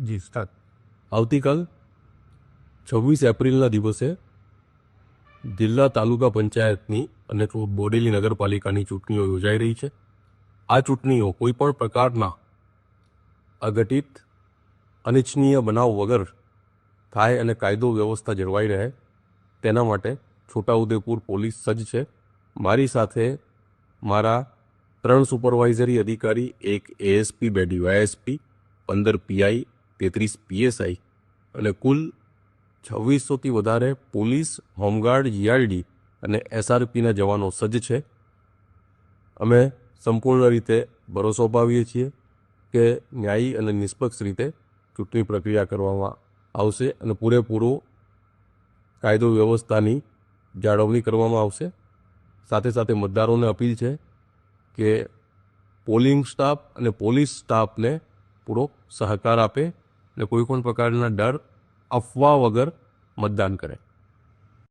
જી start. આવતીકાલ 26 એપ્રિલના દિવસે જિલ્લા તાલુકા પંચાયતની અને બોડેલી નગરપાલિકાની ચૂંટણીઓ યોજાઈ રહી છે. આ ચૂંટણીઓ કોઈપણ પ્રકારના અઘટિત અનિચ્છનીય બનાવ વગર થાય અને કાયદો વ્યવસ્થા જળવાઈ રહે તેના માટે છોટાઉદેપુર પોલીસ સજ્જ છે. મારી સાથે મારા 3 સુપરવાઇઝરી અધિકારી, એક એએસપી, 2 ડીવાયએસપી, 15 પીઆઈ, 33 પીએસઆઈ અને કુલ 2600થી વધારે પોલીસ, હોમગાર્ડ, જીઆરડી અને એસઆરપીના જવાનો સજ્જ છે. અમે સંપૂર્ણ રીતે ભરોસો અપાવીએ છીએ કે ન્યાયી અને નિષ્પક્ષ રીતે ચૂંટણી પ્રક્રિયા કરવામાં આવશે અને પૂરેપૂરો કાયદો વ્યવસ્થાની જાળવણી કરવામાં આવશે. સાથે સાથે મતદારોને અપીલ છે કે પોલિંગ સ્ટાફ અને પોલીસ સ્ટાફને પૂરો સહકાર આપે અને કોઈપણ પ્રકારના ડર, અફવા વગર મતદાન કરે.